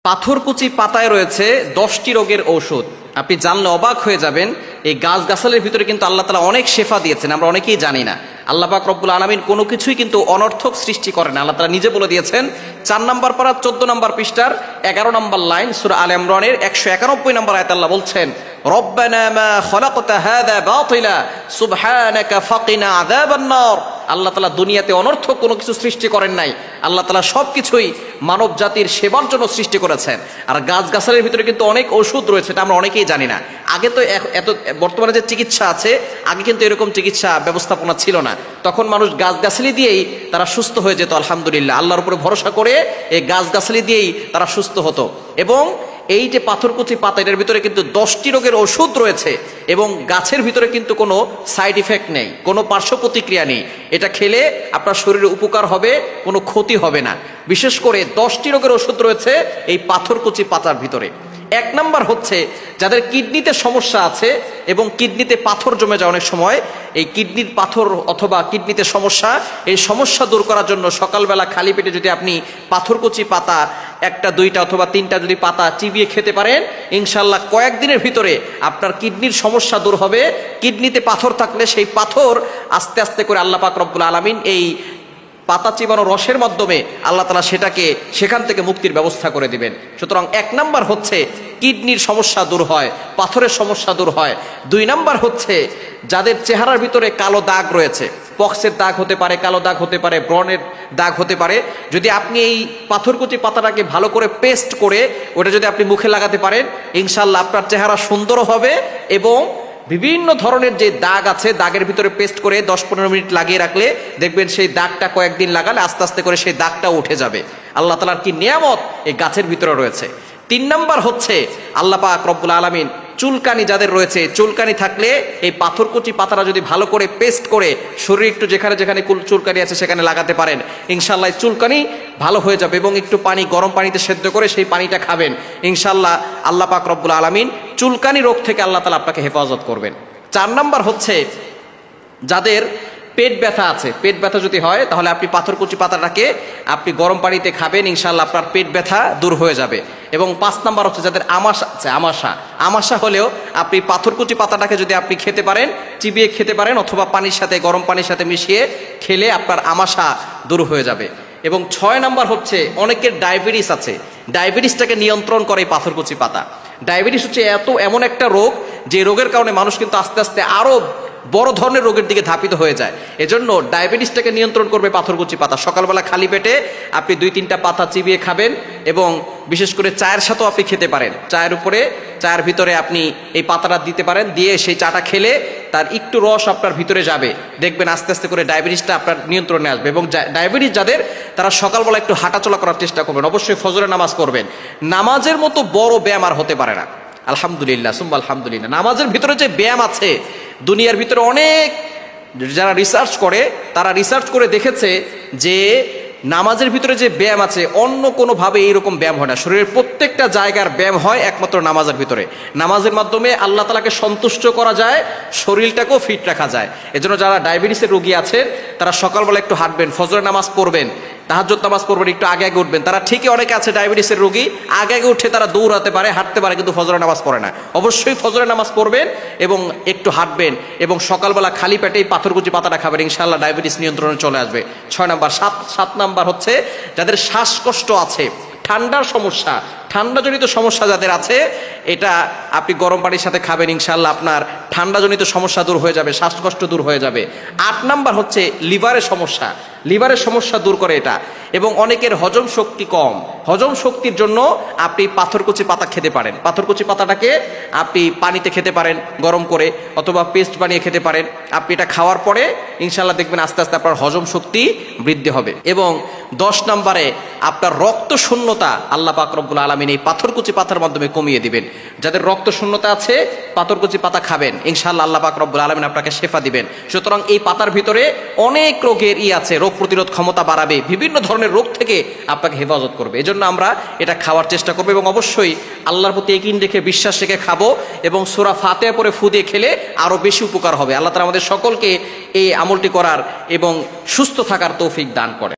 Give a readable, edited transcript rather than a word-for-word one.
পাথরকুচি পাতায় রয়েছে 10টি রোগের ঔষধ। আপনি জানলে অবাক হয়ে যাবেন। এই গাছগাছালির ভিতরে কিন্তু আল্লাহ তাআলা অনেক শেফা দিয়েছেন, আমরা অনেকেই জানি না। আল্লাহ পাক রব্বুল আলামিন কোনো কিছুই কিন্তু অনর্থক সৃষ্টি করেন না। আল্লাহ তাআলা নিজে বলে দিয়েছেন 4 নম্বর পারা 14 নম্বর পৃষ্ঠার 11 নম্বর লাইন সূরা আলে ইমরানের 191 নম্বর আয়াতে আল্লাহ বলছেন, রব্বানা মা খালাকতা হাযা বাতিলা সুবহানাকা ফাকিনা আযাবান নার। আল্লাহ তাআলা দুনিয়াতে অনর্থক কোনো কিছু সৃষ্টি করেন নাই। আল্লাহ তাআলা সবকিছুই মানব জাতির সেবার জন্য সৃষ্টি করেছেন। আর গাছগাছালির ভিতরে কিন্তু অনেক ওষুধ রয়েছে, এটা আমরা অনেকেই জানি না। আগে তো এত বর্তমানে যে চিকিৎসা আছে, আগে কিন্তু এরকম চিকিৎসা ব্যবস্থাপনা ছিল না। তখন মানুষ গাছগাছালি দিয়েই তারা সুস্থ হয়ে যেত। আলহামদুলিল্লাহ, আল্লাহর উপরে ভরসা করে এই গাছগাছালি দিয়েই তারা সুস্থ হতো। এবং এই যে পাথরকুচি পাতা, এটার ভিতরে কিন্তু 10টি রোগের ওষুধ রয়েছে এবং গাছের ভিতরে কিন্তু কোনো সাইড ইফেক্ট নেই, কোনো পার্শ্ব প্রতিক্রিয়া নেই। এটা খেলে আপনার শরীরে উপকার হবে, কোনো ক্ষতি হবে না। বিশেষ করে 10টি রোগের ওষুধ রয়েছে এই পাথরকুচি পাতার ভিতরে। 1 নাম্বার হচ্ছে যাদের কিডনিতে সমস্যা আছে এবং কিডনিতে পাথর জমে যায় অনেক সময়, এই কিডনির পাথর অথবা কিডনিতে সমস্যা, এই সমস্যা দূর করার জন্য সকালবেলা খালি পেটে যদি আপনি পাথরকুচি পাতা 1টা 2টা অথবা 3টা যদি পাতা চিবিয়ে খেতে পারেন, ইনশাল্লাহ কয়েকদিনের ভিতরে আপনার কিডনির সমস্যা দূর হবে। কিডনিতে পাথর থাকলে সেই পাথর আস্তে আস্তে করে আল্লাহ পাক রব্বুল আলামিন এই পাতা চিবানো রসের মাধ্যমে আল্লাহ তাআলা সেখান থেকে মুক্তির ব্যবস্থা করে দিবেন। সুতরাং 1 নাম্বার হচ্ছে কিডনির সমস্যা দূর হয়, পাথরের সমস্যা দূর হয়। 2 নাম্বার হচ্ছে যাদের চেহারার ভিতরে কালো দাগ রয়েছে, পক্সের দাগ হতে পারে, কালো দাগ হতে পারে, ব্রণের দাগ হতে পারে, যদি আপনি এই পাথরকুচি পাতাটাকে ভালো করে পেস্ট করে ওটা যদি আপনি মুখে লাগাতে পারেন, ইনশাল্লাহ আপনার চেহারা সুন্দর হবে এবং বিভিন্ন ধরনের যে দাগ আছে, দাগের ভিতরে পেস্ট করে 10-15 মিনিট লাগিয়ে রাখলে দেখবেন সেই দাগটা কয়েকদিন লাগালে আস্তে আস্তে করে সেই দাগটা উঠে যাবে। আল্লাহ তাআলার কি নিয়ামত এই গাছের ভিতরে রয়েছে। 3 নাম্বার হচ্ছে আল্লাহ পাক রব্বুল আলামিন চুলকানি যাদের রয়েছে, চুলকানি থাকলে এই পাথরকুচি পাতাটা যদি ভালো করে পেস্ট করে শরীরে একটু যেখানে যেখানে চুলকানি আছে সেখানে লাগাতে পারেন, ইনশাল্লাহ চুলকানি ভালো হয়ে যাবে। এবং একটু পানি, গরম পানিতে সেদ্ধ করে সেই পানিটা খাবেন, ইনশাল্লাহ আল্লাহ পাক রব্বুল আলামিন চুলকানি রোগ থেকে আল্লাহ তাআলা আপনাকে হেফাজত করবেন। 4 নাম্বার হচ্ছে যাদের পেট ব্যথা আছে, পেট ব্যথা যদি হয় তাহলে আপনি পাথরকুচি পাতাটাকে আপনি গরম পানিতে খাবেন, ইনশাল্লাহ আপনার পেট ব্যথা দূর হয়ে যাবে। এবং 5 নাম্বার হচ্ছে যাদের আমাশা আছে, আমাশা হলেও আপনি পাথরকুচি পাতাটাকে যদি আপনি খেতে পারেন, চিবিয়ে খেতে পারেন অথবা পানির সাথে, গরম পানির সাথে মিশিয়ে খেলে আপনার আমাশা দূর হয়ে যাবে। এবং 6 নাম্বার হচ্ছে অনেকের ডায়াবেটিস আছে, ডায়াবেটিসটাকে নিয়ন্ত্রণ করে পাথরকুচি পাতা। ডায়াবেটিস হচ্ছে এমন একটা রোগ যে রোগের কারণে মানুষ কিন্তু আস্তে আস্তে আরো বড় ধরনের রোগের দিকে ধাপিত হয়ে যায়। এজন্য ডায়াবেটিসটাকে নিয়ন্ত্রণ করবে পাথরকুচি পাতা। সকালবেলা খালি পেটে আপনি 2-3টা পাতা চিবিয়ে খাবেন এবং বিশেষ করে চায়ের সাথেও আপনি খেতে পারেন। চায়ের ভিতরে আপনি এই পাতাটা দিতে পারেন, দিয়ে সেই চাটা খেলে তার একটু রস আপনার ভিতরে যাবে, দেখবেন আস্তে আস্তে করে ডায়াবেটিসটা আপনার নিয়ন্ত্রণে আসবে। এবং ডায়াবেটিস যাদের, তারা সকালবেলা একটু হাঁটাচলা করার চেষ্টা করবেন, অবশ্যই ফজরের নামাজ পড়বেন। নামাজের মতো বড় ব্যায়াম আর হতে পারে না। আলহামদুলিল্লাহ সুম্মা আলহামদুলিল্লাহ, নামাজের ভিতরে যে ব্যায়াম আছে, দুনিয়ার ভিতরে অনেক যারা রিসার্চ করে, তারা রিসার্চ করে দেখেছে যে নামাজের ভিতরে যে ব্যায়াম আছে অন্য কোনোভাবে এইরকম ব্যায়াম হয় না। শরীরের প্রত্যেকটা জায়গার ব্যায়াম হয় একমাত্র নামাজের ভিতরে। নামাজের মাধ্যমে আল্লাহ তাআলাকে সন্তুষ্ট করা যায়, শরীরটাকেও ফিট রাখা যায়। এজন্য যারা ডায়াবেটিসের রোগী আছেন তারা সকালবেলা একটু হাঁটবেন, ফজরের নামাজ পড়বেন, তাহাজ্জুদ নামাজ পড়বেন, একটু আগে আগে উঠবেন। তারা ঠিকই, অনেকে আছে ডায়াবেটিসের রোগী আগে আগে উঠে তারা দৌড়াতে পারে, হাঁটতে পারে, কিন্তু ফজরের নামাজ পড়ে না। অবশ্যই ফজরের নামাজ পড়বেন এবং একটু হাঁটবেন এবং সকালবেলা খালি পেটেই পাথরকুচি পাতাটা খাবেন, ইনশাআল্লাহ ডায়াবেটিস নিয়ন্ত্রণে চলে আসবে। 6 নাম্বার। 7 নাম্বার হচ্ছে যাদের শ্বাসকষ্ট আছে, ঠান্ডার সমস্যা, ঠান্ডাজনিত সমস্যা যাদের আছে, এটা আপনি গরম পানির সাথে খাবেন, ইনশাআল্লাহ আপনার ঠান্ডাজনিত সমস্যা দূর হয়ে যাবে, শ্বাসকষ্ট দূর হয়ে যাবে। 8 নাম্বার হচ্ছে লিভারের সমস্যা, লিভারের সমস্যা দূর করে এটা। এবং অনেকের হজম শক্তি কম, হজম শক্তির জন্য আপনি পাথরকুচি পাতা খেতে পারেন। পাথরকুচি পাতাটাকে আপনি পানিতে খেতে পারেন গরম করে, অথবা পেস্ট বানিয়ে খেতে পারেন। আপনি এটা খাওয়ার পরে ইনশাআল্লাহ দেখবেন আস্তে আস্তে আপনার হজম শক্তি বৃদ্ধি হবে। এবং 10 নম্বরে আপনার রক্ত শূন্যতা আল্লাহ পাক রব্বুল আলামিন এই পাথরকুচি পাতার মাধ্যমে কমিয়ে দিবেন। যাদের রক্ত শূন্যতা আছে পাথরকুচি পাতা খাবেন, ইনশাআল্লাহ আল্লাহ পাক রব্বুল আলামিন আপনাকে শেফা দিবেন। সুতরাং এই পাতার ভিতরে অনেক রোগের আছে, রোগ প্রতিরোধ ক্ষমতা বাড়াবে, বিভিন্ন ধরনের রোগ থেকে আপনাকে হেফাজত করবে। এজন্য আমরা এটা খাওয়ার চেষ্টা করবো এবং অবশ্যই আল্লাহর প্রতি ইয়াকিন রেখে, বিশ্বাস রেখে খাবো। এবং সূরা ফাতিহা পড়ে ফু দিয়ে খেলে আরো বেশি উপকার হবে। আল্লাহ তাআলা আমাদের সকলকে এই আমলটি করার এবং সুস্থ থাকার তৌফিক দান করে।